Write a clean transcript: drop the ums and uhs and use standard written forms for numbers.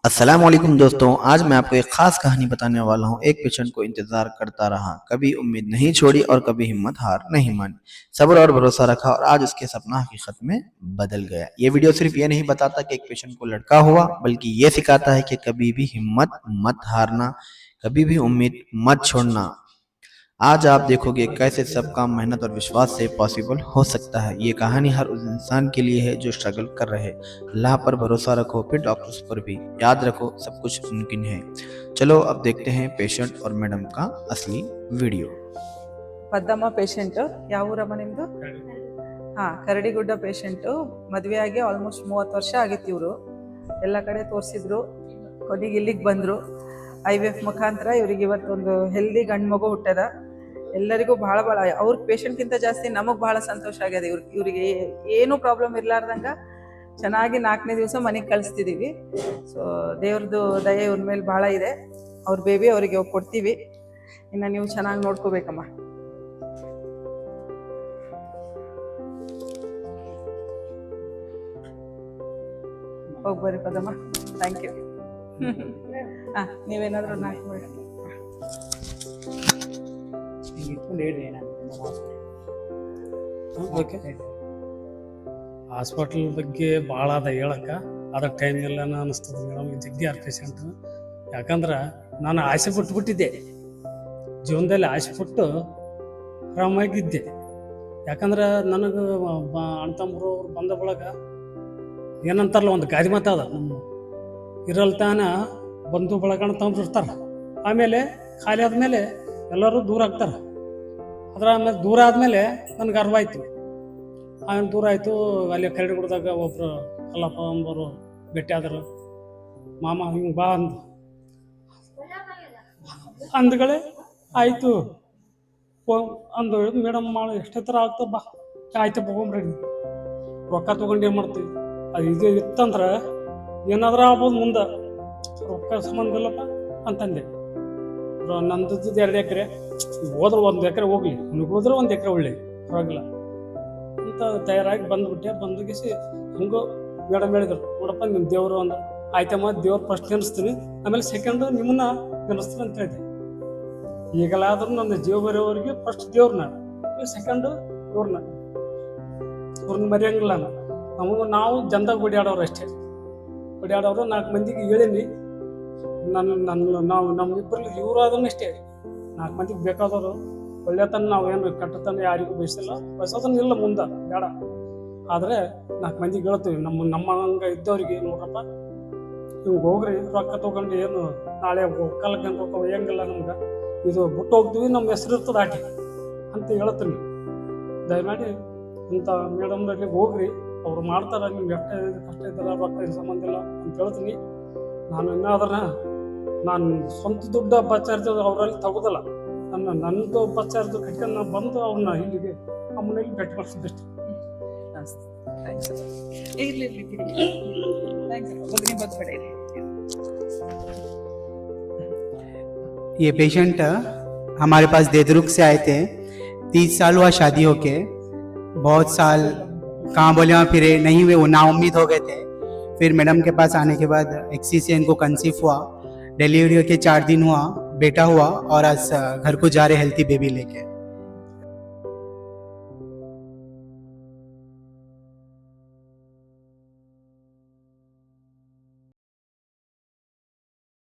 अस्सलाम वालेकुम दोस्तों, आज मैं आपको एक खास कहानी बताने वाला हूँ। एक पेशेंट को इंतजार करता रहा, कभी उम्मीद नहीं छोड़ी और कभी हिम्मत हार नहीं मानी। सब्र और भरोसा रखा और आज उसके सपना हकीकत में बदल गया। ये वीडियो सिर्फ ये नहीं बताता कि एक पेशेंट को लड़का हुआ, बल्कि ये सिखाता है कि कभी भी हिम्मत मत हारना, कभी भी उम्मीद मत छोड़ना। आज आप देखोगे कैसे सब काम मेहनत और विश्वास से पॉसिबल हो सकता है। ये कहानी हर उस इंसान के लिए है जो स्ट्रगल कर रहे। अल्लाह पर भरोसा रखो, फिर डॉक्टर्स पर भी। याद रखो, सब कुछ मुमकिन है। चलो अब देखते हैं पेशेंट और मैडम का असली वीडियो। ಪದ್ದಮ್ಮ ಪೇಷಂಟು. ಯಾವ ಊರಮ್ಮ ನಿಮ್ಮದು? ಹಾಂ, ಕರಡಿಗುಡ್ಡ ಪೇಷಂಟು. ಮದುವೆ ಆಗಿ ಆಲ್ಮೋಸ್ಟ್ 30 ವರ್ಷ ಆಗಿತ್ತು. ಇವರು ಎಲ್ಲ ಕಡೆ ತೋರಿಸಿದ್ರು, ಕೊನೆಗೆ ಇಲ್ಲಿಗೆ ಬಂದರು. IVF ಮುಖಾಂತರ ಇವ್ರಿಗೆ ಇವತ್ತೊಂದು ಹೆಲ್ದಿ ಗಂಡು ಮಗು ಹುಟ್ಟದ. ಎಲ್ಲರಿಗೂ ಭಾಳ ಅವ್ರ ಪೇಷಂಟ್ಗಿಂತ ಜಾಸ್ತಿ ನಮಗೆ ಭಾಳ ಸಂತೋಷ ಆಗ್ಯದ. ಇವರಿಗೆ ಏನೂ ಪ್ರಾಬ್ಲಮ್ ಇರಲಾರ್ದಂಗೆ ಚೆನ್ನಾಗಿ 4ನೇ ದಿವಸ ಮನೆಗೆ ಕಳಿಸ್ತಿದ್ದೀವಿ. ಸೊ ದೇವ್ರದ್ದು ದಯೆ ಇವ್ರ ಮೇಲೆ ಭಾಳ ಇದೆ. ಅವ್ರ ಬೇಬಿ ಅವರಿಗೆ ಕೊಡ್ತೀವಿ. ಇನ್ನು ನೀವು ಚೆನ್ನಾಗಿ ನೋಡ್ಕೋಬೇಕಮ್ಮ. ಹೋಗ್ಬರ್ರಿ ಪದಮ್ಮ. Thank you. ಹಾಂ, ನೀವೇನಾದರೂ ನಾಲ್ಕು ಮಾಡಿ. ಹಾಸ್ಪಿಟಲ್ ಬಗ್ಗೆ ಭಾಳ ಅದ ಹೇಳಕ್ಕೆ, ಅದಕ್ಕೆ ಟೈಮ್ ಇಲ್ಲ ಅನಿಸ್ತದೆ ಮೇಡಮ್. ಜಗ್ಗಿ ಆರ್ ಪೇಷಂಟು. ಯಾಕಂದ್ರೆ ನಾನು ಆಸೆ ಬಿಟ್ಟಿದ್ದೆ, ಜೀವನದಲ್ಲಿ ಆಸೆ ಬಿಟ್ಟು ಆರಾಮಾಗಿದ್ದೆ. ಯಾಕಂದ್ರೆ ನನಗೆ ಅಣ್ಣ ತಮ್ಮರು ಅವ್ರು ಬಂದ ಬಳಗ ಏನಂತಾರಲ್ಲ, ಒಂದು ಗಾದಿ ಮಾತದ, ನಮ್ಮ ಇರಲ್ ತಾನ ಬಂಧು ಬಳಗ ಅಣ್ಣ ತಮ್ಮರು ಇರ್ತಾರೆ. ಆಮೇಲೆ ಖಾಲಿ ಆದಮೇಲೆ ಎಲ್ಲರೂ ದೂರ ಆಗ್ತಾರೆ. ಅದರ ಆಮೇಲೆ ದೂರ ಆದಮೇಲೆ ನನಗೆ ಅರ್ವಾಯ್ತು. ಆಮೇಲೆ ದೂರ ಆಯಿತು. ಅಲ್ಲಿ ಕರಡಿಗುಡ್ದಾಗ ಒಬ್ಬರು ಕಲ್ಲಪ್ಪ ಅಂಬರು ಭೇಟಿ ಆದರು. ಮಾಮ ಹಿಂಗೆ ಬಾ ಅಂದ್ಗಳೇ ಆಯಿತು ಅಂದು ಮೇಡಮ್ ಮಾಡಿ ಎಷ್ಟೇ ಥರ ಆಗ್ತದೆ, ಬಾ ಆಯ್ತು ಹೋಗ್ರಿ, ರೊಕ್ಕ ತೊಗೊಂಡು ಏನು ಮಾಡ್ತೀವಿ. ಅದು ಇದು ಇತ್ತಂದ್ರೆ ಏನಾದ್ರೂ ಆಗ್ಬೋದು ಮುಂದೆ, ರೊಕ್ಕ ಸಂಬಂಧ ಇಲ್ಲಪ್ಪ ಅಂತಂದೆ. ನಂದು 2 ಎಕರೆ, ಹೋದ್ರೆ 1 ಎಕರೆ ಹೋಗ್ಲಿ, ಹೋದ್ರೆ 1 ಎಕರೆ ಒಳ್ಳೆ ಪರವಾಗಿಲ್ಲ ಅಂತ ತಯಾರಾಗಿ ಬಂದ್ಬಿಟ್ಟೆ. ಬಂದುಗಿಸಿ ಹಂಗೋ ಮೇಡಮ್ ಹೇಳಿದ್ರು, ನೋಡಪ್ಪ ನಿಮ್ಮ ದೇವರು ಅಂದ್ರೆ. ಆಯ್ತಮ್ಮ, ದೇವ್ರು ಫಸ್ಟ್ ನೆನೆಸ್ತೀನಿ, ಆಮೇಲೆ ಸೆಕೆಂಡ್ ನಿಮ್ಮನ್ನ ನೆನೆಸ್ತೀನಿ ಅಂತ ಹೇಳಿದೆ. ಈಗಲಾದ್ರೂ ನನ್ನ ಜೀವ ಬರೋವರೆಗೆ ಫಸ್ಟ್ ದೇವ್ರನ್ನ, ಸೆಕೆಂಡ್ ಇವ್ರನ್ನ ಮರೆಯಂಗಿಲ್ಲ. ನಾವು ಜನದಾಗ ಓಡಾಡೋರು ಅಷ್ಟೇ, ಓಡಾಡೋರು 4 ಮಂದಿಗೆ ಹೇಳೀನಿ. ನಾವು ನಮ್ಮಿಬ್ಬರಲ್ಲಿ ಇವರು ಅದನ್ನ ಅಷ್ಟೇ, 4 ಮಂದಿಗೆ ಬೇಕಾದವರು. ಒಳ್ಳೆತನ ನಾವೇನು ಕೆಟ್ಟತನ ಯಾರಿಗೂ ಬಯಸೋದನ್ನ ಇಲ್ಲ, ಮುಂದೆ ಬೇಡ. ಆದರೆ 4 ಮಂದಿಗೆ ಹೇಳ್ತೀವಿ, ನಮ್ಮ ಹಂಗೆ ಇದ್ದವ್ರಿಗೆ, ನೋಡ್ರಪ್ಪ ಹಿಂಗೆ ಹೋಗ್ರಿ, ರೊಕ್ಕ ತೊಗೊಂಡು ಏನು ನಾಳೆ ಕಾಲಕ್ಕೆ ಅನ್ಕೋಕ ಹೆಂಗಿಲ್ಲ, ನಮ್ಗೆ ಇದು ಬಿಟ್ಟು ಹೋಗ್ತೀವಿ, ನಮ್ಮ ಹೆಸರು ಇರ್ತದೆ ಆಟಿ ಅಂತ ಹೇಳ್ತೀನಿ. ದಯಮಾಡಿ ಇಂಥ ಮೇಡಮ್ನಲ್ಲಿ ಹೋಗ್ರಿ, ಅವ್ರು ಮಾಡ್ತಾರೆ. ನಿಮ್ಗೆ ಎಷ್ಟೇ ಕಷ್ಟ ಇದ್ದಾರ, ರೊಕ್ಕ ಸಂಬಂಧ ಇಲ್ಲ ಅಂತ ಹೇಳ್ತೀನಿ. ನಾನು ಇನ್ನಾದ್ರೂ ನಾನು ಸ್ವಂತ ದುಡ್ಡು ಬಚ್ಚಾರ್ಜ್ ಅವರಲ್ಲಿ ತಗೋದಲ್ಲ, ನನ್ನದು ಬಚ್ಚಾರ್ಜ್ ಕಟ್ಕೊಂಡು ನಾನು ಬಂದು ಅವ್ರನ್ನ ಇಲ್ಲಿಗೆ ಅಮ್ಮನಲ್ಲಿ ಭೇಟಿ ಮಾಡಿಸಿದಷ್ಟೇ. ये पेशेंट हमारे पास देदरुख से आए थे। 30 साल हुआ शादी होके, बहुत साल कहाँ बोले वहाँ फिरे, नहीं हुए, वो नाउम्मीद हो गए थे। फिर मैडम के पास आने के बाद एक्सी से इनको कंसीव हुआ। डिलीवरी के 4 दिन हुआ, बेटा हुआ और आज घर को जा रहे हेल्थी बेबी लेके।